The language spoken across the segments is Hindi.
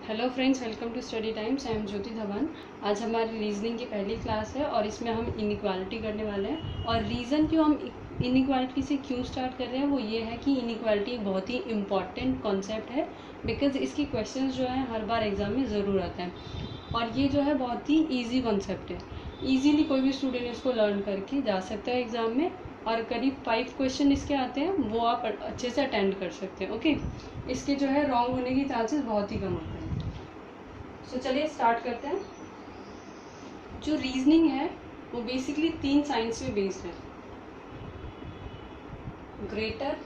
Hello friends, welcome to study times. I am Jyoti Dhawan. आज हमारी रीजनिंग की पहली क्लास है और इसमें हम इनइक्वालिटी करने वाले हैं। और रीज़न क्यों हम इनइक्वालिटी से क्यों स्टार्ट कर रहे हैं वो ये है कि इनइक्वालिटी एक बहुत ही इम्पॉर्टेंट कॉन्सेप्ट है, बिकॉज इसकी क्वेश्चंस जो हैं हर बार एग्जाम में ज़रूर आते हैं। और ये जो है बहुत ही ईजी कॉन्सेप्ट है, ईजीली कोई भी स्टूडेंट इसको लर्न करके जा सकता है एग्ज़ाम में। और करीब 5 क्वेश्चन इसके आते हैं, वो आप अच्छे से अटेंड कर सकते हैं। ओके, इसके जो है रॉन्ग होने की चांसेस बहुत ही कम होते हैं। सो चलिए स्टार्ट करते हैं। जो रीजनिंग है वो बेसिकली 3 साइंस पे बेस्ड है, greater,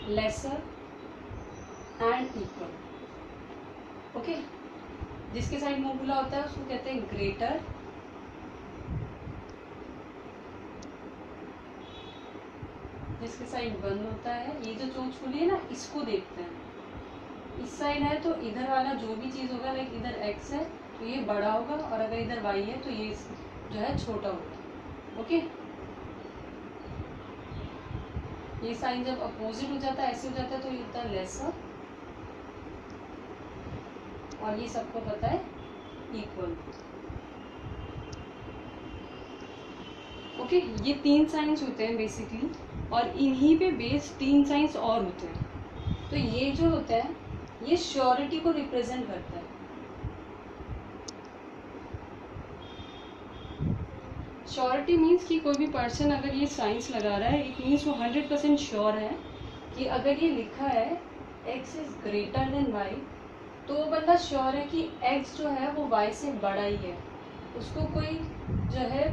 lesser and equal. Okay, जिसके साइड मुंह खुला होता है उसको कहते हैं ग्रेटर, जिसके साइड बंद होता है, ये जो चोंच खुली है ना, इसको देखते हैं। इस साइड है तो इधर वाला जो भी चीज़ होगा, लाइक इधर x है तो ये बड़ा होगा, और अगर इधर y है तो ये जो है छोटा होगा। ओके, ये साइन जब अपोजिट हो जाता है, ऐसे हो जाता है, तो ये होता है लेसर, और ये सबको पता है इक्वल। ओके, ये 3 साइंस होते हैं बेसिकली, और इन्हीं पे बेस्ड 3 साइंस और होते हैं। तो ये जो होता है ये श्योरिटी को रिप्रेजेंट करता है। श्योरिटी मीन्स कि कोई भी पर्सन अगर ये साइंस लगा रहा है, इट मीन्स वो 100% श्योर है कि अगर ये लिखा है x is greater then y, तो वो बंदा श्योर है कि x जो है वो y से बड़ा ही है। उसको कोई जो है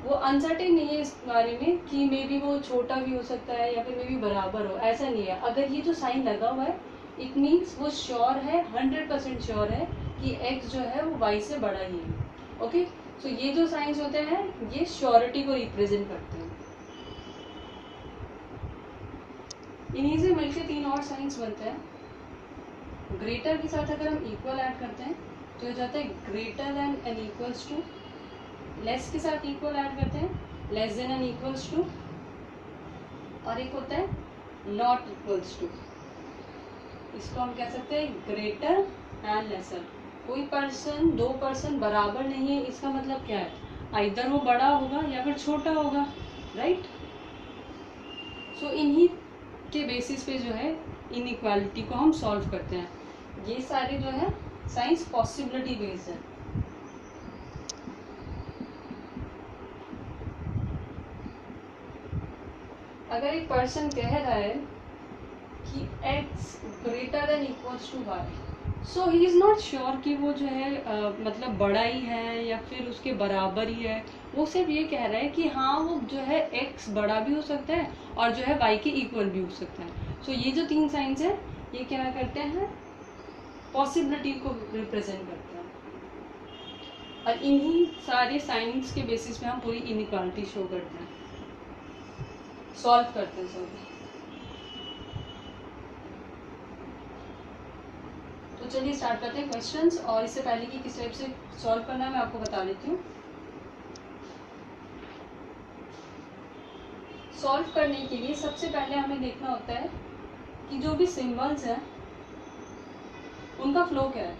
वो अनसर्टेन नहीं है इस बारे में कि मे बी वो छोटा भी हो सकता है या फिर मे बी बराबर हो, ऐसा नहीं है। अगर ये जो साइन लगा हुआ है, इट मीन्स वो श्योर है, 100% श्योर है कि x जो है वो y से बड़ा ही है। ओके, सो ये जो साइंस होते हैं ये श्योरिटी को रिप्रेजेंट करते हैं। इन्हीं से मिलकर 3 और साइंस बनते हैं। ग्रेटर के साथ अगर हम इक्वल ऐड करते हैं तो हो जाता है greater than and equals to. Less के साथ इक्वल ऐड करते हैं, less than and equals to. और एक होता है नॉट इक्वल्स टू, इसको हम कह सकते हैं ग्रेटर एंड लेसर। कोई पर्सन, 2 पर्सन बराबर नहीं है, इसका मतलब क्या है, आइदर वो बड़ा होगा या फिर छोटा होगा, राइट। सो इन्हीं के बेसिस पे जो है इनइक्वालिटी को हम सॉल्व करते हैं। ये सारे जो है साइंस पॉसिबिलिटी बेस्ड है। अगर एक पर्सन कह रहा है कि x greater than equals to y, so he is not sure कि वो जो है मतलब बड़ा ही है या फिर उसके बराबर ही है। वो सिर्फ ये कह रहा है कि हाँ वो जो है x बड़ा भी हो सकता है और जो है y के इक्वल भी हो सकता है। सो ये जो 3 साइंस है ये क्या करते हैं, पॉसिबिलिटी को रिप्रेजेंट करते हैं। और इन्हीं सारे साइंस के बेसिस पे हम पूरी इनइक्वालिटी शो करते हैं, सॉल्व करते हैं। सॉरी, तो चलिए स्टार्ट करते हैं क्वेश्चंस। और इससे पहले कि किस टाइप से सॉल्व करना है मैं आपको बता देती हूँ। सॉल्व करने के लिए सबसे पहले हमें देखना होता है कि जो भी सिंबल्स हैं उनका फ्लो क्या है।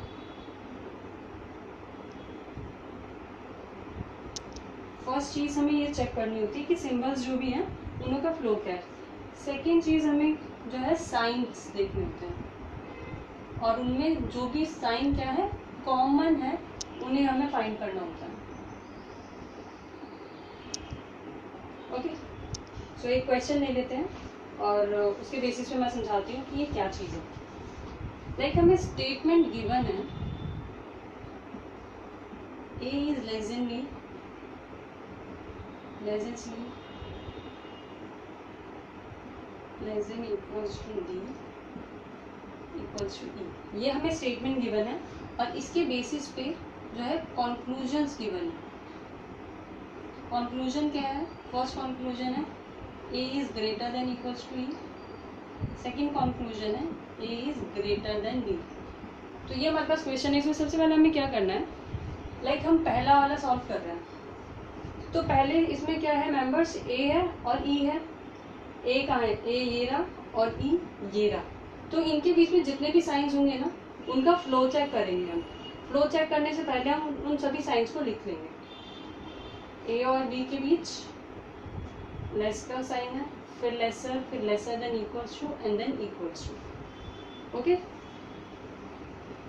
फर्स्ट चीज़ हमें ये चेक करनी होती है कि सिंबल्स जो भी हैं उनका फ्लो क्या है। सेकेंड चीज़ हमें जो है साइंस देखने होते हैं, और उनमें जो भी साइन क्या है कॉमन है उन्हें हमें फाइंड करना होता है। ओके, सो एक क्वेश्चन ले लेते हैं और उसके बेसिस पे मैं समझाती हूँ कि ये क्या चीज़ है। लाइक हमें स्टेटमेंट गिवन है a is less than b, less than c, less than equals to d, equals to e। ये हमें स्टेटमेंट गिवन है और इसके बेसिस पे जो है कॉन्क्लूजन्स गिवन है। कॉन्क्लूजन क्या है, फर्स्ट कॉन्क्लूजन है a is greater than equals to e। Second conclusion है a is greater than b। तो ये हमारे पास क्वेश्चन है। इसमें सबसे पहले हमें क्या करना है, लाइक हम पहला वाला सॉल्व कर रहे हैं तो पहले इसमें क्या है, मेंबर्स a है और e है। a कहाँ है, a ये रहा और e ये रहा। तो इनके बीच में जितने भी साइंस होंगे ना उनका फ्लो चेक करेंगे हम। फ्लो चेक करने से पहले हम उन सभी साइंस को लिख लेंगे। ए और बी के बीच लेस का साइन है, फिर lesser than equals to and than equals to. Okay,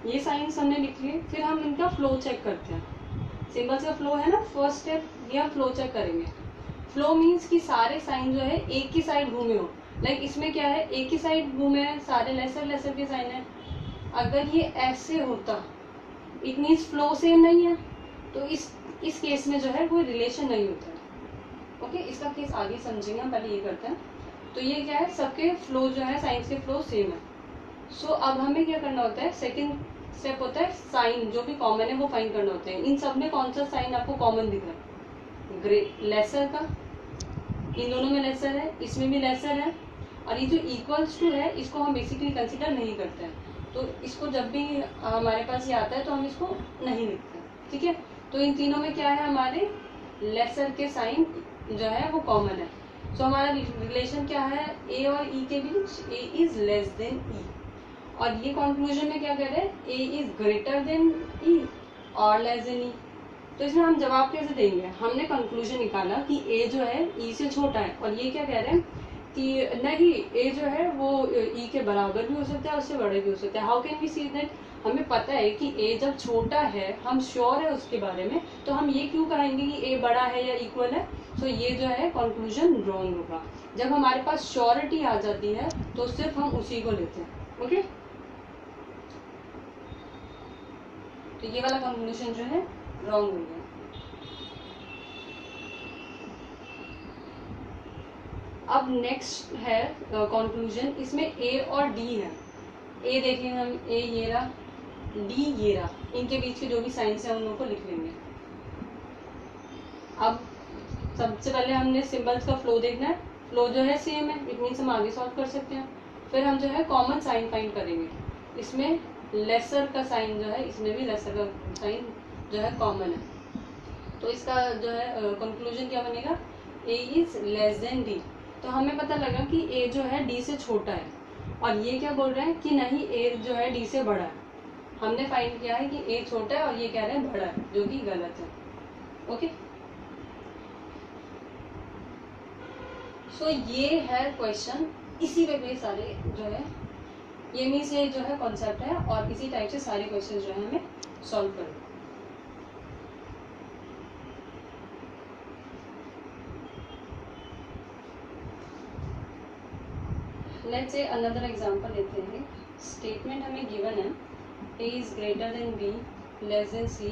ये साइंस हमने लिख लिए। फिर हम इनका फ्लो चेक करते हैं। सिंबल्स का फ्लो है ना फर्स्ट स्टेप, ये हम फ्लो चेक करेंगे। फ्लो मीन्स कि सारे साइन जो है एक ही साइड घूमे हो। लाइक इसमें क्या है, एक ही साइड घूमे हैं, सारे लेसर के साइन है। अगर ये ऐसे होता इट मीन्स फ्लो सेम नहीं है, तो इस केस में जो है कोई रिलेशन नहीं होता है। ओके, इसका केस आगे समझेंगे, हम पहले ये करते हैं। तो ये क्या है, सबके फ्लो जो है साइंस के फ्लो सेम है। सो अब हमें क्या करना होता है, सेकंड स्टेप होता है साइन जो भी कॉमन है वो फाइंड करना होता है। इन सब में कौन सा साइन आपको कॉमन दिख रहा है, लेसर का, इन दोनों में लेसर है, इसमें भी लेसर है। और ये जो इक्वल्स टू है इसको हम बेसिकली कंसिडर नहीं करते हैं, तो इसको जब भी हमारे पास ये आता है तो हम इसको नहीं लिखते। ठीक है, तो इन तीनों में क्या है, हमारे लेसर के साइन जो है वो कॉमन है। सो हमारा रिलेशन क्या है, ए और ई के बीच, ए इज लेस देन ई। और ये कंक्लूजन में क्या कह रहे हैं, ए इज ग्रेटर देन ई और लेस देन ई। तो इसमें हम जवाब कैसे देंगे, हमने कंक्लूजन निकाला कि ए जो है ई से छोटा है, और ये क्या कह रहे हैं कि नहीं, ए जो है वो ई के बराबर भी हो सकता है, उससे बड़ा भी हो सकता है। How can we see that, हमें पता है कि ए जब छोटा है, हम श्योर है उसके बारे में, तो हम ये क्यों कहेंगे कि ए बड़ा है या इक्वल है। सो ये जो है कंक्लूजन रॉन्ग होगा। जब हमारे पास श्योरिटी आ जाती है तो सिर्फ हम उसी को लेते हैं। ओके, तो ये वाला कंक्लूजन जो है रॉन्ग हो गया। अब नेक्स्ट है कंक्लूजन, इसमें ए और डी है। ए देखेंगे हम, ए ये रहा, डी ये रहा, इनके बीच के जो भी साइंस है उन लोगों को लिख लेंगे। अब सबसे पहले हमने सिंबल्स का फ्लो देखना है। फ्लो जो है सेम है, इट मीन्स हम आगे सॉल्व कर सकते हैं। फिर हम जो है कॉमन साइन फाइंड करेंगे। इसमें लेसर का साइन जो है, इसमें भी लेसर का साइन जो है कॉमन है। तो इसका जो है कंक्लूजन क्या बनेगा, ए इज लेस देन डी। तो हमें पता लगा कि ए जो है डी से छोटा है, और ये क्या बोल रहे हैं कि नहीं, ए जो है डी से बड़ा है। हमने फाइंड किया है कि ए छोटा है और ये कह रहे हैं बड़ा है, जो कि गलत है। ओके, सो ये है क्वेश्चन, इसी पे भी सारे जो है, ये मीन्स ये जो है कॉन्सेप्ट है, और इसी टाइप से सारे क्वेश्चन जो है हमें सॉल्व करना। लेट्स से अनदर एग्जांपल लेते हैं। स्टेटमेंट हमें गिवन है, A is greater than B, less than C,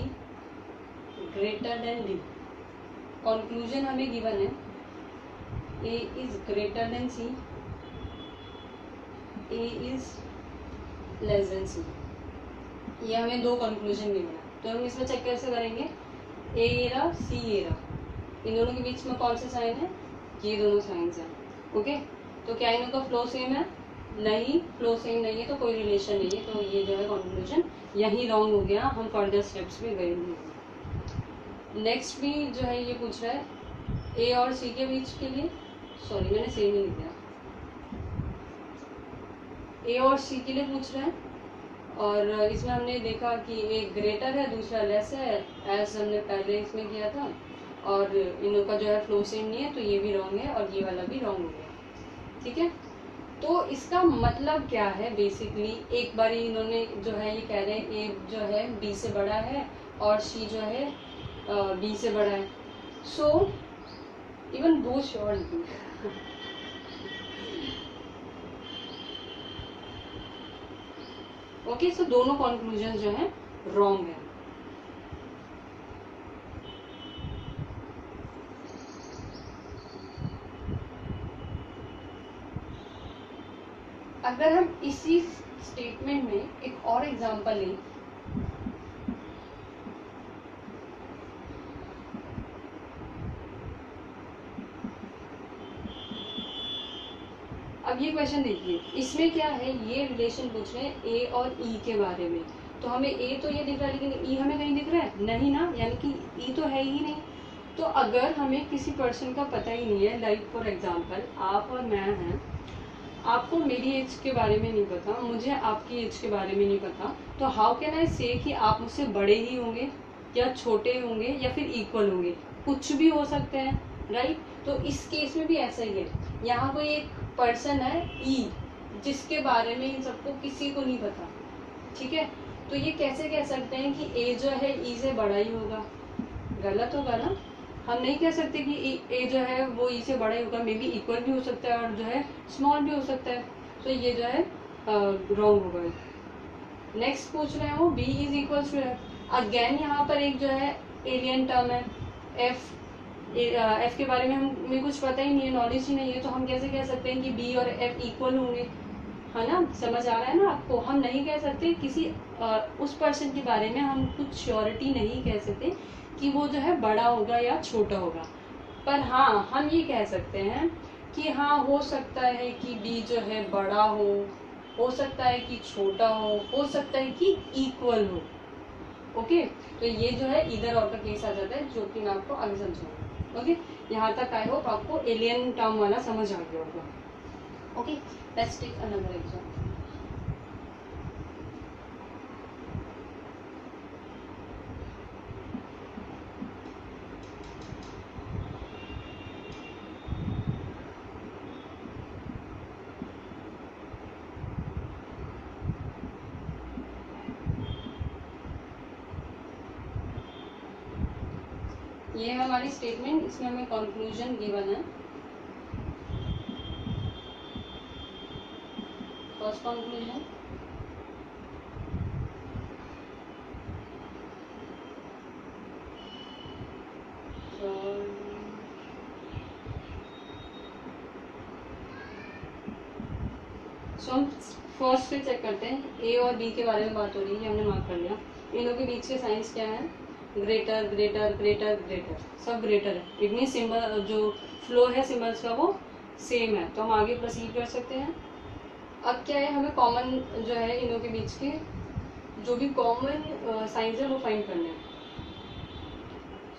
greater than D. Conclusion हमें गिवन है, A is greater than C, A is less than C. ये हमें दो कंक्लूजन गिवन है, तो हम इसमें चेक कैसे करेंगे, ए ये रहा, सी ये रहा, इन दोनों के बीच में कौन से साइन है, ये दोनों साइंस हैं। ओके, तो क्या इनों का फ्लो सेम है, नहीं, फ्लो सेम नहीं है तो कोई रिलेशन नहीं है। तो ये जो है कंक्लूजन यही रॉन्ग हो गया, हम फर्दर स्टेप्स में गए नहीं। नेक्स्ट भी जो है ये पूछ रहा है, ए और सी के बीच के लिए, सॉरी मैंने सेम ही लिख दिया, ए और सी के लिए पूछ रहा है। और इसमें हमने देखा कि एक ग्रेटर है, दूसरा लेस है, एज हमने पहले इसमें किया था। और इनों का जो है फ्लो सेम नहीं है, तो ये भी रॉन्ग है और ये वाला भी रॉन्ग हो गया। ठीक है, तो इसका मतलब क्या है, बेसिकली एक बार इन्होंने जो है ये कह रहे हैं ए जो है बी से बड़ा है और सी जो है बी से बड़ा है। सो इवन दो श्योर ओके, सो दोनों कंक्लूजन जो है रॉन्ग है। अगर हम इसी स्टेटमेंट में एक और एग्जांपल लें, अब ये क्वेश्चन देखिए, इसमें क्या है, ये रिलेशन पूछ रहे हैं ए और ई के बारे में। तो हमें ए तो ये दिख रहा है, लेकिन ई हमें कहीं दिख रहा है नहीं ना, यानी कि ई तो है ही नहीं। तो अगर हमें किसी पर्सन का पता ही नहीं है, लाइक फॉर एग्जांपल आप और मैं हैं, आपको मेरी एज के बारे में नहीं पता, मुझे आपकी एज के बारे में नहीं पता, तो हाउ कैन आई से कि आप मुझसे बड़े ही होंगे या छोटे होंगे या फिर इक्वल होंगे, कुछ भी हो सकते हैं, राइट। तो इस केस में भी ऐसा ही है, यहाँ कोई एक पर्सन है ई, जिसके बारे में इन सबको किसी को नहीं पता, ठीक है। तो ये कैसे कह सकते हैं कि ए जो है ई से बड़ा ही होगा, गलत होगा ना। हम नहीं कह सकते कि ए जो है वो ई से बड़ा ही होगा, मे बी इक्वल भी हो सकता है और जो है स्मॉल भी हो सकता है, तो ये जो है रॉन्ग होगा। नेक्स्ट पूछ रहे हैं वो B is equal to F. Again यहाँ पर एक जो है एलियन टर्म है एफ, एफ के बारे में हमें कुछ पता ही नहीं है, नॉलेज ही नहीं है, तो हम कैसे कह सकते हैं कि बी और एफ इक्वल होंगे, है ना। समझ आ रहा है ना आपको। हम नहीं कह सकते किसी उस पर्सन के बारे में हम कुछ श्योरिटी नहीं कह सकते कि वो जो है बड़ा होगा या छोटा होगा, पर हाँ हम ये कह सकते हैं कि हाँ हो सकता है कि बी जो है बड़ा हो सकता है कि छोटा हो सकता है कि इक्वल हो। ओके, तो ये जो है इधर और का केस आ जाता है, जो कि मैं आपको आगे समझाऊंगा। ओके, यहाँ तक आई होप आपको एलियन टर्म वाला समझ आ गया होगा। Okay, let's take another example. ये है हमारी स्टेटमेंट, इसमें हमें कंक्लूजन गिवन है। फर्स्ट कंक्लूजन, सो हम फर्स्ट पे चेक करते हैं। ए और बी के बारे में बात हो रही है, हमने मार्क कर लिया। इन लोगों के बीच के साइंस क्या है, ग्रेटर ग्रेटर ग्रेटर ग्रेटर, सब ग्रेटर है। इट मीन सिंबल जो फ्लो है सिंबल्स का वो सेम है, तो हम आगे प्रोसीड कर सकते हैं। अब क्या है, हमें कॉमन जो है इन लोगों के बीच के जो भी कॉमन साइंस है वो फाइंड करने हैं।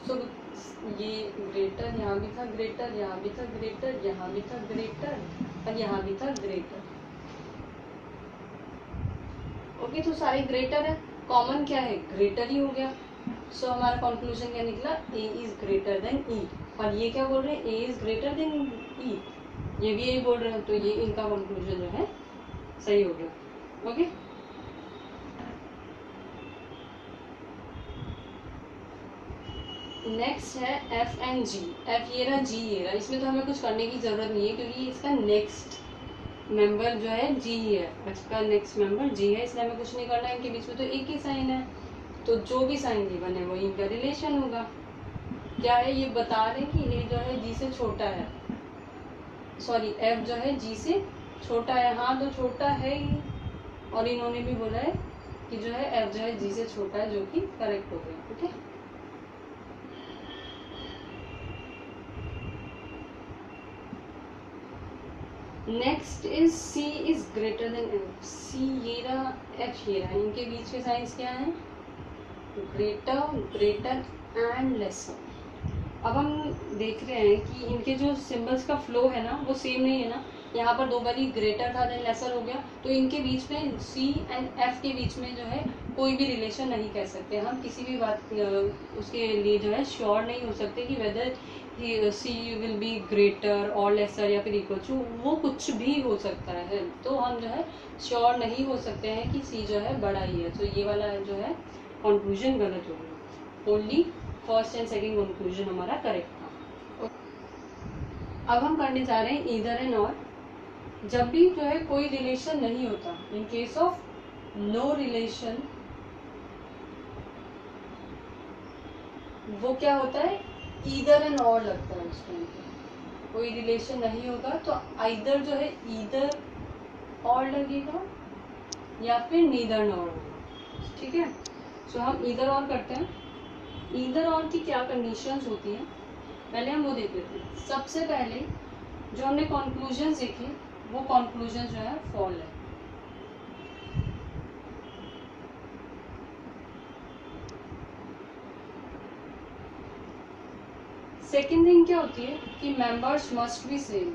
सो ये ग्रेटर यहाँ भी था, ग्रेटर यहाँ भी था, ग्रेटर यहाँ भी था, ग्रेटर और यहाँ भी था ग्रेटर। ओके, तो सारे ग्रेटर है, कॉमन क्या है, ग्रेटर ही हो गया। सो हमारा कंक्लूजन क्या निकला, ए इज ग्रेटर देन ई। और ये क्या बोल रहे हैं, ए इज ग्रेटर देन ई, ये भी यही बोल रहे हैं, तो ये इनका कंक्लूजन जो है सही हो गया। ओके, नेक्स्ट है एफ एंड जी। एफ ये रहा, जी ये रहा, इसमें तो हमें कुछ करने की जरूरत नहीं है क्योंकि इसका नेक्स्ट मेंबर जो है जी ही है, इसका नेक्स्ट मेंबर जी है, इसलिए हमें कुछ नहीं करना है। इनके बीच में तो एक ही साइन है, तो जो भी साइन गिवन है वो इनका रिलेशन होगा। क्या है, ये बता रहे हैं कि ए जो है जी से छोटा है, सॉरी एफ जो है जी से छोटा है। हाँ, तो छोटा है ही, और इन्होंने भी बोला है कि जो है एफ जो है जी से छोटा है, जो कि करेक्ट हो गया। ठीक है, next is C is greater than F. C ये रहा, एफ ये रहा, इनके बीच के साइंस क्या है, ग्रेटर ग्रेटर एंड लेसर। अब हम देख रहे हैं कि इनके जो सिंबल्स का फ्लो है ना वो सेम नहीं है ना। यहाँ पर दो बारी ग्रेटर था देन लेसर हो गया, तो इनके बीच में सी एंड एफ के बीच में जो है कोई भी रिलेशन नहीं कह सकते हम, किसी भी बात उसके लिए जो है श्योर नहीं हो सकते कि weather C will be greater और लेसर या फिर इक्वल टू, वो कुछ भी हो सकता है। तो हम जो है श्योर नहीं हो सकते हैं कि सी जो है बड़ा ही है, तो ये वाला जो है कंक्लूजन गलत हो गया। Only first and second conclusion हमारा करेक्ट था। अब हम करने जा रहे हैं ईदर एंड और। जब भी जो है कोई रिलेशन नहीं होता, in case of no relation, वो क्या होता है, ईदर एंड और लगता है उस टाइम पे। कोई रिलेशन नहीं होगा तो आइदर जो है ईदर और लगेगा या फिर नीदर नॉर होगा। ठीक है, सो हम ईदर और करते हैं। ईदर और की क्या कंडीशंस होती हैं, पहले हम वो देख लेते हैं। सबसे पहले जो हमने कंक्लूजन देखे वो कंक्लूजन जो है फॉल है। सेकेंड थिंग क्या होती है कि members must be same.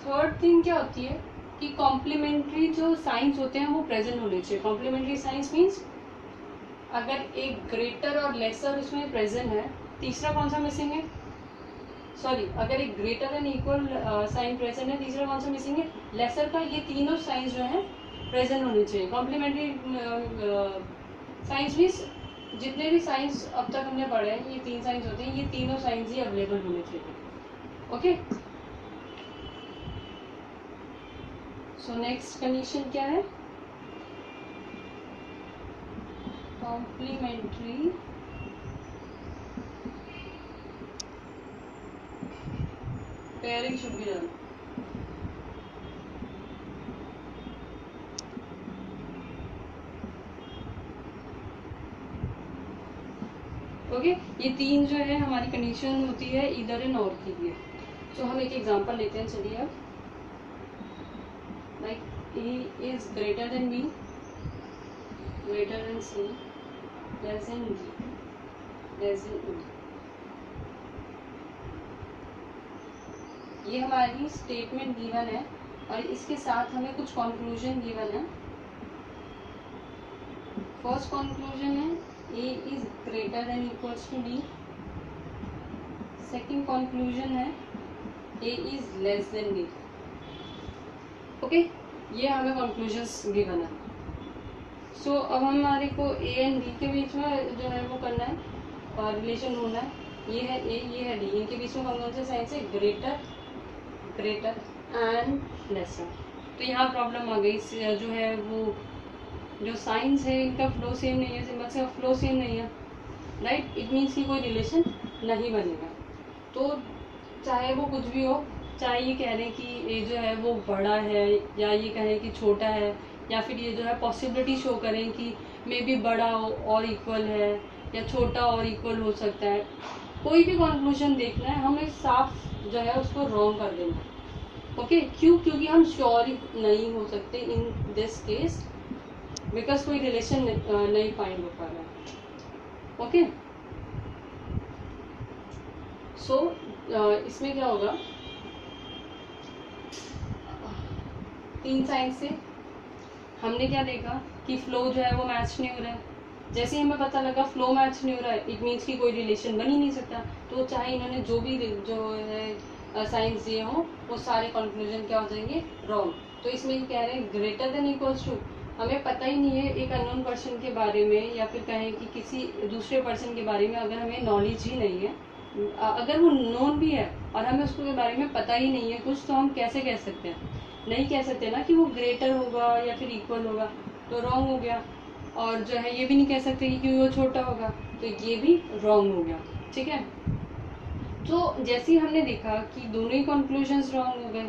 Third thing क्या होती है कि कॉम्प्लीमेंट्री जो साइंस होते हैं वो प्रेजेंट होने चाहिए। कॉम्प्लीमेंट्री साइंस मीन्स अगर एक ग्रेटर और लेसर उसमें प्रेजेंट है, तीसरा कौन सा मिसिंग है? सॉरी, अगर एक greater and equal sign present है, तीसरा कौन सा मिसिंग है? लेसर का। ये तीनों साइंस जो है प्रेजेंट होने चाहिए। कॉम्प्लीमेंट्री साइंस मीन्स जितने भी साइंस अब तक हमने पढ़े हैं, ये 3 साइंस होते हैं, ये तीनों साइंस ही अवेलेबल होने चाहिए। ओके, सो नेक्स्ट कंडीशन क्या है? Complementary pairing should be done. Okay, ये 3 जो है हमारी कंडीशन होती है इधर एंड और के लिए। सो हम एक एग्जांपल लेते हैं, चलिए अब। Like A is greater than B, greater than C, less than D, less than E. ये हमारी स्टेटमेंट गिवन है और इसके साथ हमें कुछ कंक्लूजन गिवन है। फर्स्ट कंक्लूजन है A is greater than equals to D. Second conclusion है A is less than D. Okay, ये हमें कंक्लूजन्स गिवन है। सो अब हमारे को ए एंड डी के बीच में जो है वो करना है और रिलेशन ढूंढना है। ये है ए, ये है डी, इनके बीच में कौन से साइन से? Greater, greater and lesser. तो यहाँ प्रॉब्लम आ गई, जो है वो जो साइंस है इनका फ्लो सेम नहीं है, सिंबल्स का फ्लो सेम नहीं है, राइट। इट मीन्स कि कोई रिलेशन नहीं बनेगा। तो चाहे वो कुछ भी हो, चाहे ये कह रहे हैं कि ये जो है वो बड़ा है या ये कहें कि छोटा है, या फिर ये जो है पॉसिबिलिटी शो करें कि मे बी बड़ा और इक्वल है या छोटा और इक्वल हो सकता है, कोई भी कंक्लूजन देखना है हमें साफ जो है उसको रॉन्ग कर देना है। ओके, क्यों? क्योंकि हम श्योर नहीं हो सकते इन दिस केस, बिकॉज कोई रिलेशन नहीं फाइंड हो पा रहा है। ओके, सो इसमें क्या होगा, 3 साइंस से हमने क्या देखा कि फ्लो जो है वो मैच नहीं हो रहा है। जैसे ही हमें पता लगा फ्लो मैच नहीं हो रहा है, इट मीन्स कि कोई रिलेशन बन ही नहीं सकता। तो चाहे इन्होंने जो भी जो है साइंस दिए हों, वो सारे कंक्लूजन क्या हो जाएंगे? रॉन्ग। तो इसमें कह रहे हैं ग्रेटर देन इक्वल्स टू, हमें पता ही नहीं है एक अननोन पर्सन के बारे में, या फिर कहें कि किसी दूसरे पर्सन के बारे में अगर हमें नॉलेज ही नहीं है, अगर वो नोन भी है और हमें उसके बारे में पता ही नहीं है कुछ, तो हम कैसे कह सकते हैं? नहीं कह सकते ना कि वो ग्रेटर होगा या फिर इक्वल होगा, तो रॉन्ग हो गया। और जो है ये भी नहीं कह सकते कि वो छोटा होगा, तो ये भी रॉन्ग हो गया। ठीक है, तो जैसे ही हमने देखा कि दोनों ही कंक्लूजन्स रॉन्ग हो गए,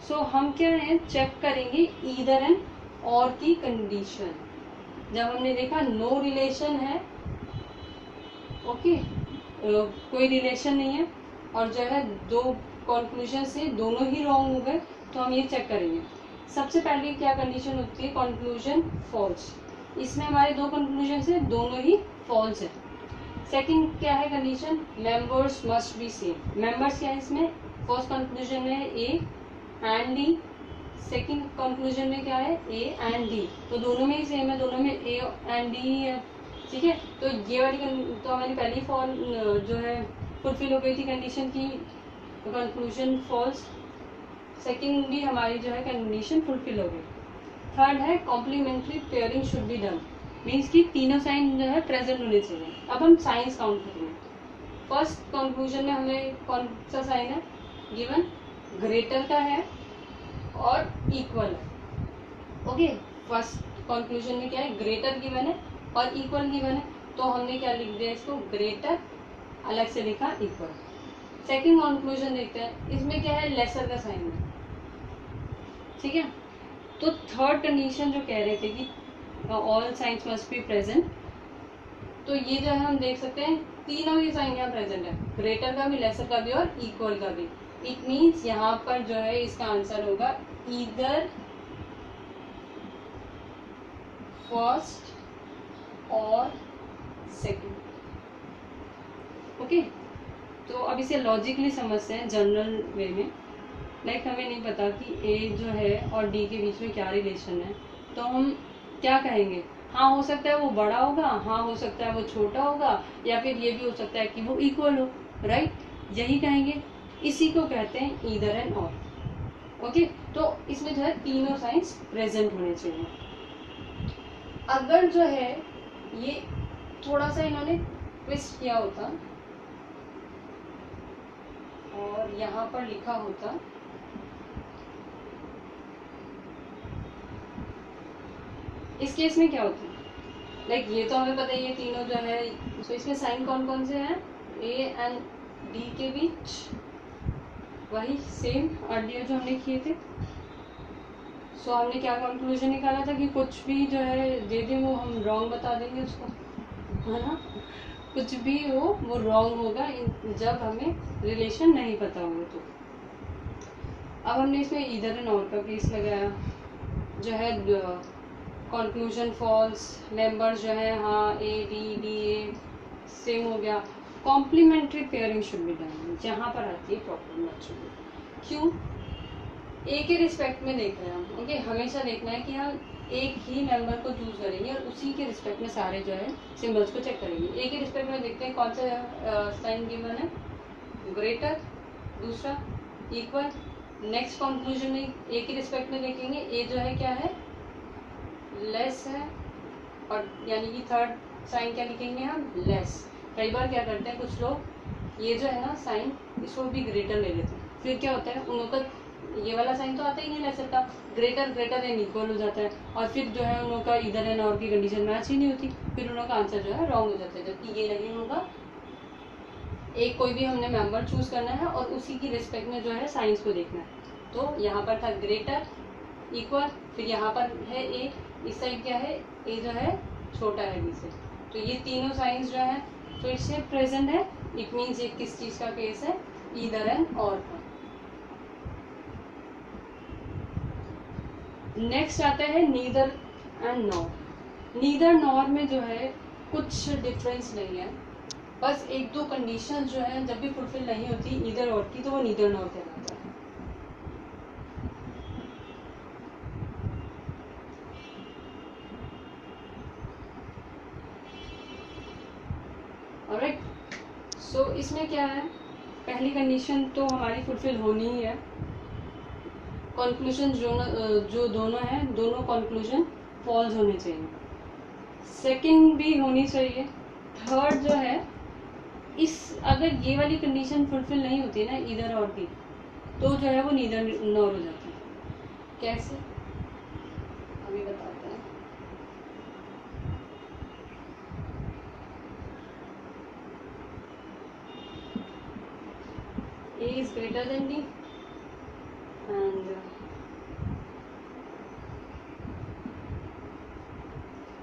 सो हम क्या है चेक करेंगे ईदर एंड और की कंडीशन। जब हमने देखा नो रिलेशन है, ओके, कोई रिलेशन नहीं है और जो है दो कंक्लूजन से दोनों ही रॉन्ग हो गए, तो हम ये चेक करेंगे। सबसे पहले क्या कंडीशन होती है? Conclusion false. इसमें हमारे 2 कंक्लूजन है, दोनों ही फॉल्स है। सेकंड क्या है condition? Members must be same. Members क्या है इसमें? फर्स्ट कंक्लूजन में है A and D, second conclusion में क्या है? ए एंड डी, तो दोनों में ही सेम है, दोनों में ए एंड डी है। ठीक है, तो ये वाली तो हमारी पहली फॉल जो है फुलफिल हो गई थी कंडीशन की, कंक्लूजन फॉल्स। सेकंड भी हमारी जो है कंडीशन फुलफिल हो गई। थर्ड है complementary pairing should be done, means कि तीनों साइन जो है प्रेजेंट होने चाहिए। अब हम साइंस काउंट करेंगे। फर्स्ट कंक्लूजन में हमें कौन सा साइन है गिवन? ग्रेटर का है और इक्वल है। ओके, फर्स्ट कंक्लूजन में क्या है? ग्रेटर गिवन है और इक्वल गिवन है, तो हमने क्या लिख दिया इसको? ग्रेटर, अलग से लिखा इक्वल। सेकंड कंक्लूजन देखते हैं, इसमें क्या है? लेसर का साइन है। ठीक है, तो थर्ड कंडीशन जो कह रहे थे कि all science must be present, तो ये जो है हम देख सकते हैं तीनों ही साइन यहाँ प्रेजेंट है, ग्रेटर का भी, लेसर का भी और इक्वल का भी। इट मीन्स यहाँ पर जो है इसका आंसर होगा ईदर फर्स्ट और सेकंड। ओके, तो अब इसे लॉजिकली समझते हैं जनरल वे में। लाइक हमें नहीं पता कि ए जो है और डी के बीच में क्या रिलेशन है, तो हम क्या कहेंगे, हाँ हो सकता है वो बड़ा होगा, हाँ हो सकता है वो छोटा होगा, या फिर ये भी हो सकता है कि वो इक्वल हो, राइट, यही कहेंगे। इसी को कहते हैं ईदर एंड और। ओके, तो इसमें जो है तीनों साइंस प्रेजेंट होने चाहिए। अगर जो है ये थोड़ा सा इन्होंने ट्विस्ट किया होता और यहाँ पर लिखा होता इस केस में क्या होता है, लाइक ये तो हमें पता ही है तीनों जो है, तो इसमें साइन कौन कौन से हैं, ए एंड डी के बीच वही सेम अर्लियर जो हमने किए थे। सो हमने क्या कंक्लूजन निकाला था कि कुछ भी जो है दे दें वो हम रॉन्ग बता देंगे उसको, है ना, कुछ भी हो वो रॉन्ग होगा जब हमें रिलेशन नहीं पता होगा। तो अब हमने इसमें ईदर एंड और का केस लगाया, जो है कंक्लूजन फॉल्स, मेंबर्स जो है हाँ A D D A same हो गया। Complementary pairing should be done, जहाँ पर आती है प्रॉब्लम बच्चों। क्यों, ए के रिस्पेक्ट में देख रहे हैं हम, ओके, हमेशा देखना है कि हम एक ही मेंबर को चूज करेंगे और उसी के रिस्पेक्ट में सारे जो है सिंबल्स को चेक करेंगे। ए के रिस्पेक्ट में देखते हैं कौन सा साइन गिवन है, ग्रेटर, दूसरा इक्वल। नेक्स्ट कंक्लूजन में ए के रिस्पेक्ट में देखेंगे, ए जो है क्या है, लेस है, और यानी कि थर्ड साइन क्या लिखेंगे हम, लेस। कई बार क्या करते हैं कुछ लोग, ये जो है ना साइन, इसको भी ग्रेटर ले लेते हैं, फिर क्या होता है उन लोग का ये वाला साइन तो आता ही नहीं लेसर का, ग्रेटर ग्रेटर एंड इक्वल हो जाता है, और फिर जो है उन लोग का इधर एंड और की कंडीशन मैच ही नहीं होती, फिर उन लोग का आंसर जो है रॉन्ग हो जाता है। जबकि ये नहीं होगा, एक कोई भी हमने मेंबर चूज करना है और उसी की रिस्पेक्ट में जो है साइंस को देखना है। तो यहाँ पर था ग्रेटर, इक्वल, फिर यहाँ पर है ए, इस साइड क्या है, ए जो है छोटा है बी से। तो ये तीनों साइंस जो है फिर से प्रेजेंट है। इट मीन्स ये किस चीज का केस है, ईदर एंड और का। नेक्स्ट आता है neither and nor. Neither nor में जो है कुछ डिफरेंस नहीं है, बस एक दो कंडीशन जो है जब भी फुलफिल नहीं होती ईदर और की, तो वो नीदर नॉर कहलाता है। ऑलराइट, सो इसमें क्या है, पहली कंडीशन तो हमारी फुलफिल होनी ही है, कंक्लूजन जो दोनों हैं दोनों कंक्लूजन फॉल्स होने चाहिए, सेकंड भी होनी चाहिए, थर्ड जो है इस अगर ये वाली कंडीशन फुलफिल नहीं होती ना इधर और की, तो जो है वो नीदर नॉर हो जाता है। कैसे, अभी बताते हैं। A is greater than D and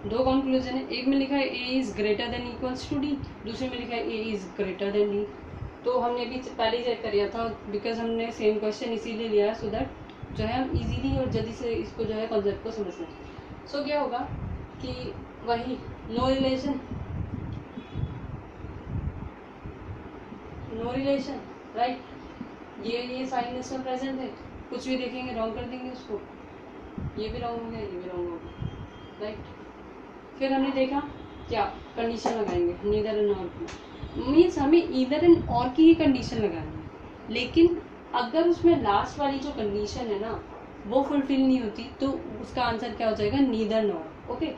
दो कंक्लूजन है, एक में लिखा है A is greater than equals to D, दूसरे में लिखा है A is greater than D। तो हमने भी पहले चेक कर लिया था, बिकॉज हमने सेम क्वेश्चन इसीलिए लिया है, सो दैट जो है हम इजीली और जल्दी से इसको जो है कॉन्सेप्ट को समझ लें। सो क्या होगा कि वही no relation, no relation, right, ये साइन इसमें प्रेजेंट है, कुछ भी देखेंगे रॉन्ग कर देंगे उसको, ये भी रॉन्ग हो गया, ये भी रॉन्ग हो गया, राइट। फिर हमने देखा क्या कंडीशन लगाएंगे, नीदर एंड और की, मीन्स हमें ईदर एंड और की ही कंडीशन लगानी है, लेकिन अगर उसमें लास्ट वाली जो कंडीशन है ना वो फुलफिल नहीं होती तो उसका आंसर क्या हो जाएगा, नीदर नॉर। ओके,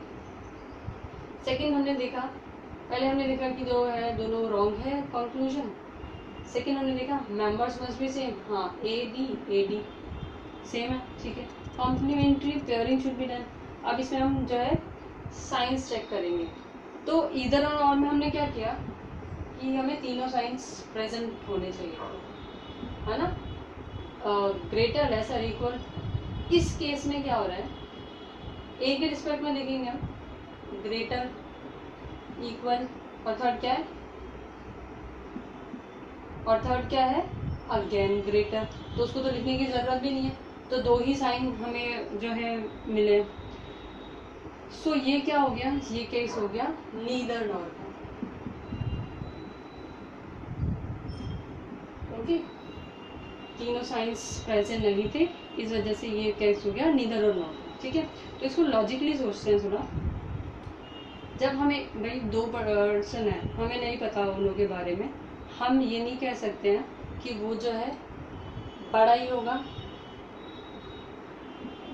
सेकेंड हमने देखा, पहले हमने देखा कि जो है दोनों रॉन्ग है कंक्लूजन, सेकेंड हमने देखा मेंबर्स मस्ट बी सेम, हाँ ए डी सेम है, ठीक है, complementary pairing should be done. अब इसमें हम जो है साइंस चेक करेंगे, तो इधर और नॉर में हमने क्या किया कि हमें तीनों साइंस प्रेजेंट होने चाहिए, है ना, ग्रेटर लेसर इक्वल। इस केस में क्या हो रहा है, ए के रिस्पेक्ट में देखेंगे हम, ग्रेटर, इक्वल, और थर्ड क्या है, और थर्ड क्या है, अगेन ग्रेटर, तो उसको तो लिखने की जरूरत भी नहीं है, तो दो ही साइन हमें जो है मिले। सो ये क्या हो गया, ये केस हो गया नीदर नॉर का। ओके, तीनों साइंस प्रेजेंट नहीं थे, इस वजह से ये केस हो गया नीदर और नॉट। ठीक है, तो इसको लॉजिकली सोचते हैं थोड़ा। जब हमें भाई दो पर्सन है, हमें नहीं पता उन लोगों के बारे में, हम ये नहीं कह सकते हैं कि वो जो है बड़ा ही होगा,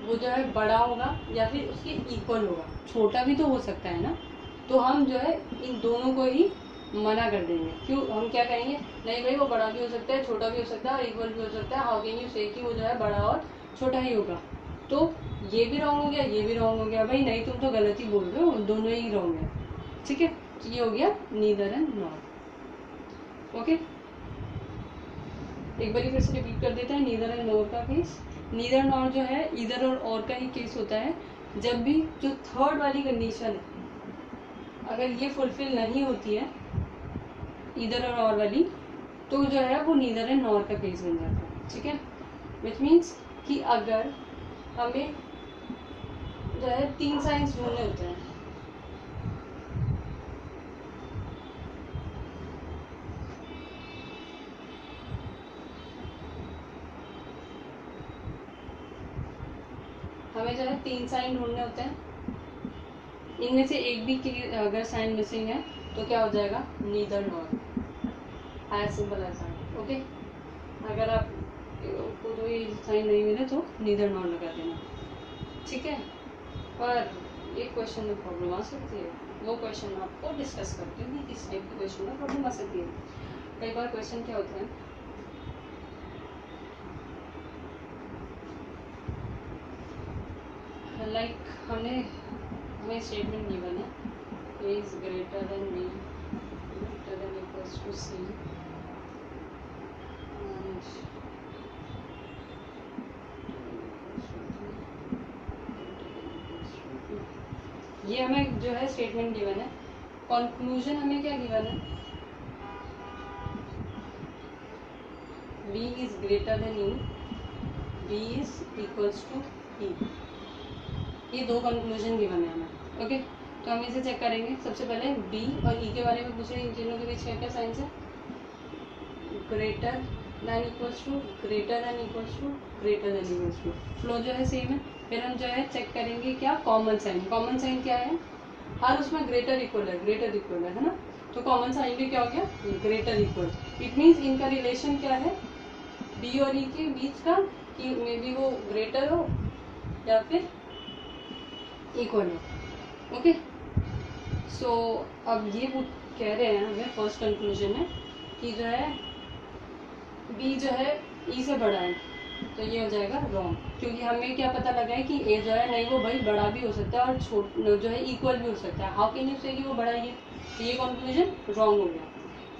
वो जो है बड़ा होगा या फिर उसके इक्वल होगा, छोटा भी तो हो सकता है ना। तो हम जो है इन दोनों को ही मना कर देंगे। क्यों? हम क्या कहेंगे, नहीं भाई वो बड़ा भी हो सकता है, छोटा भी हो सकता है और इक्वल भी हो सकता है। हाउ कैन यू से कि वो जो है बड़ा और छोटा ही होगा? तो ये भी रॉन्ग हो गया, ये भी रॉन्ग हो गया। भाई नहीं, तुम तो गलत ही बोल रहे हो, दोनों ही रॉन्ग है। ठीक है, तो ये हो गया नीदर एंड नॉर। ओके, एक बार फिर से रिपीट कर देते हैं नीदर एंड नॉर का केस। नीदर नॉर जो है इधर और का ही केस होता है। जब भी जो थर्ड वाली कंडीशन है अगर ये फुलफिल नहीं होती है, इधर और वाली, तो जो है वो नीदर एंड नॉर का केस बन जाता है। ठीक है, विच मीन्स कि अगर हमें जो है 3 साइंस ढूंढने होते हैं, हमें जो है 3 साइन ढूंढने होते हैं, इनमें से एक भी अगर साइन मिसिंग है तो क्या हो जाएगा? Neither nor. As simple as that. Okay, अगर आप को कोई साइन नहीं मिले तो नीदर नॉर लगा देना। ठीक है, पर एक क्वेश्चन में प्रॉब्लम आ सकती है, वो क्वेश्चन मैं आपको डिस्कस करती हूँ कि किस टाइप के क्वेश्चन में प्रॉब्लम आ सकती है। कई बार क्वेश्चन क्या होते हैं, लाइक हमें स्टेटमेंट गिवन है a is greater than b greater than equals to c and ये हमें जो है स्टेटमेंट गिवन है। कंक्लूजन हमें क्या गिवन है? b is greater than e, b is equals to e। ये दो कंक्लूजन गिवन है हमें। ओके, तो हम इसे चेक करेंगे। सबसे पहले b और e के बारे में पूछे, इन तीनों के बीच क्या क्या साइंस है? Greater than equals to, greater than equals to, greater than equals to. Flow जो है सेम है। फिर हम जो है चेक करेंगे क्या? Common sign. कॉमन साइन क्या है? हर उसमें ग्रेटर इक्वल है, ग्रेटर इक्वल है ना, तो कॉमन साइन भी क्या हो गया? Greater equal. इट मीन्स इनका रिलेशन क्या है b और e के बीच का, कि मे बी वो ग्रेटर हो या फिर इक्वल हो। ओके, सो अब ये वो कह रहे हैं हमें फर्स्ट कंक्लूजन में कि जो है b जो है e से बड़ा है, तो ये हो जाएगा रॉन्ग। क्योंकि हमें क्या पता लगा है कि a जो है नहीं वो भाई बड़ा भी हो सकता है और छोट जो है इक्वल भी हो सकता है। हाउ कैन यू से कि वो बड़ा ही है? तो ये कंक्लूजन रॉन्ग हो गया।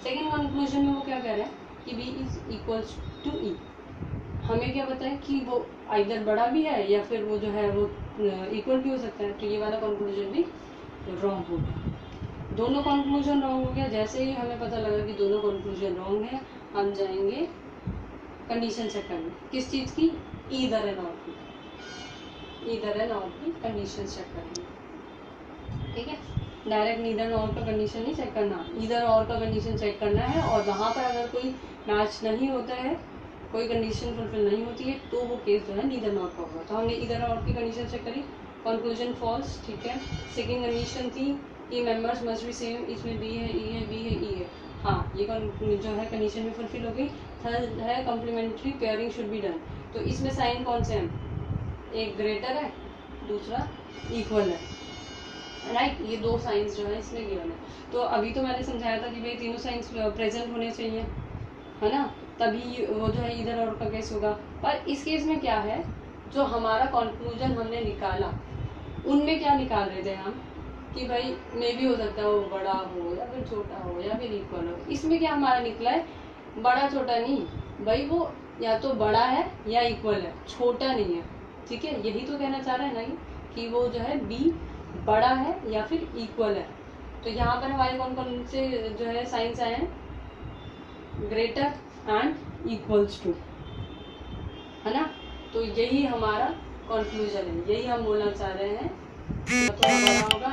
सेकेंड कंक्लूजन में वो क्या कह रहा है कि b is equals to e। हमें क्या पता है कि वो आइदर बड़ा भी है या फिर वो जो है वो इक्वल भी हो सकता है। तो ये वाला कंक्लूजन भी रॉन्ग हो गया। दोनों कंक्लूजन रॉन्ग हो गया। जैसे ही हमें पता लगा कि दोनों कंक्लूजन रॉन्ग है, हम जाएंगे कंडीशन चेक करने। किस चीज़ की? ईदर एंड और की, ईदर एंड और की कंडीशन चेक करेंगे। ठीक है, डायरेक्ट नीदर एंड और का कंडीशन नहीं चेक करना, ईदर और का कंडीशन चेक करना है। और वहाँ पर अगर कोई मैच नहीं होता है, कोई कंडीशन फुलफिल नहीं होती है, तो वो केस जो है नीदर नॉट का होगा। तो हमने ईदर और की कंडीशन चेक करी, कंक्लूजन फॉल्स। ठीक है, सेकंड कंडीशन थी ई मेंबर्स मस्ट बी सेम, इसमें बी है, ई है, बी है, ई है। हाँ, ये जो है कंडीशन में फुलफिल हो गई। थर्ड है complementary pairing should be done. तो इसमें साइन कौन से हैं? एक ग्रेटर है, दूसरा इक्वल है, राइट। ये दो साइंस जो है इसमें गिवन है। तो अभी तो मैंने समझाया था कि भाई तीनों साइंस प्रेजेंट होने चाहिए, है ना, तभी वो जो है इधर और का केस होगा। पर इस केस में क्या है, जो हमारा कंक्लूजन हमने निकाला, उनमें क्या निकाल रहे थे हम कि भाई मे भी हो सकता है वो बड़ा हो या फिर छोटा हो या फिर इक्वल हो। इसमें क्या हमारा निकला है? बड़ा छोटा नहीं भाई, वो या तो बड़ा है या इक्वल है, छोटा नहीं है। ठीक है, यही तो कहना चाह रहे हैं ना कि वो जो है बी बड़ा है या फिर इक्वल है। तो यहाँ पर हमारे कौन कौन से जो है साइंस आए हैं? ग्रेटर एंड इक्वल्स टू, है ना। तो यही हमारा कंक्लूजन है, यही हम बोलना चाह रहे हैं, या तो बड़ा होगा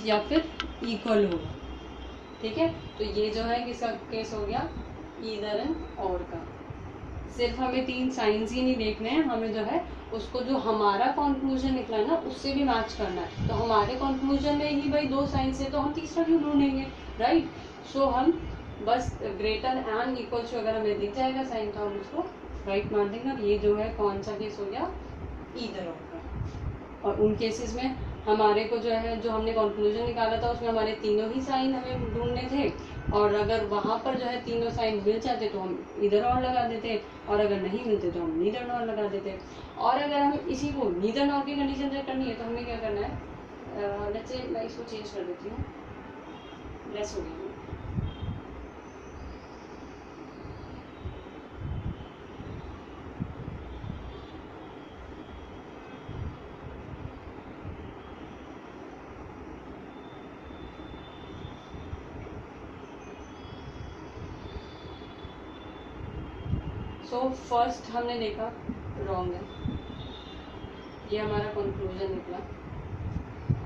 या फिर इक्वल होगा। ठीक है, तो ये जो है किसका केस हो गया? ईदर एंड और का। सिर्फ हमें 3 साइंस ही नहीं देखने हैं, हमें जो है उसको जो हमारा कंक्लूजन निकला ना उससे भी मैच करना है। तो हमारे कंक्लूजन में ही भाई 2 साइंस है तो हम तीसरा क्यों ढूंढेंगे, राइट। सो हम बस ग्रेटर एंड इक्वल्स टू अगर हमें दिख जाएगा साइन तो हम उसको राइट मान देंगे। और ये जो है कौन सा केस हो गया, ईदर और का। और उन केसेस में हमारे को जो है जो हमने कंक्लूजन निकाला था उसमें हमारे तीनों ही साइन हमें ढूंढने थे, और अगर वहाँ पर जो है तीनों साइन मिल जाते तो हम इधर और लगा देते, और अगर नहीं मिलते तो हम नीदर नॉर लगा देते। और अगर हम इसी को नीदर नॉर की कंडीशन चेक करनी है तो हमें क्या करना है, लेट्स से मैं इसको चेंज कर देती हूँ, लेस हो गया। सो फर्स्ट हमने देखा रॉन्ग है, ये हमारा कंक्लूजन निकला।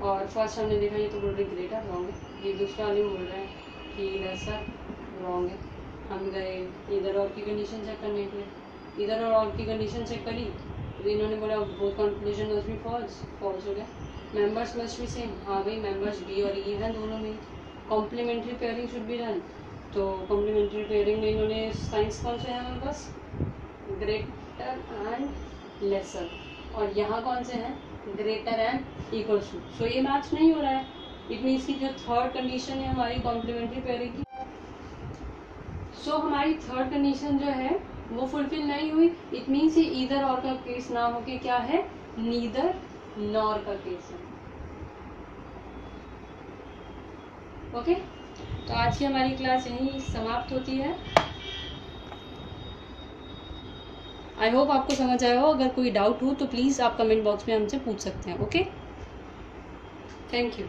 और फर्स्ट हमने देखा ये तो बोल रहे ग्रेटर, रॉन्ग है। ये दूसरा वाले बोल रहे हैं कि लेसर, रॉन्ग है। हम गए इधर और की कंडीशन चेक करने के लिए, इधर और की कंडीशन चेक करी तो इन्होंने बोला both conclusion must be false, false हो गया। मेंबर्स मस्ट बी सेम, हाँ भाई मेंबर्स बी और ई हैं दोनों में। Complementary pairing should be done, तो कॉम्प्लीमेंट्री पेयरिंग में इन्होंने साइंस कौन से हैं हमारे पास, ग्रेटर एंड लेसर, और यहाँ कौन से हैं, ग्रेटर एंड इक्वल्स टू। सो ये मैच नहीं हो रहा है, इट मीन्स की जो थर्ड कंडीशन है हमारी कॉम्प्लीमेंट्री पेयरिंग की, सो हमारी थर्ड कंडीशन जो है वो फुलफिल नहीं हुई। इट मीन्स ये ईदर और का केस ना होके क्या है, नीदर नॉर का केस है। ओके, तो आज की हमारी क्लास यहीं समाप्त होती है। आई होप आपको समझ आया हो। अगर कोई डाउट हो तो प्लीज़ आप कमेंट बॉक्स में हमसे पूछ सकते हैं। Okay, thank you.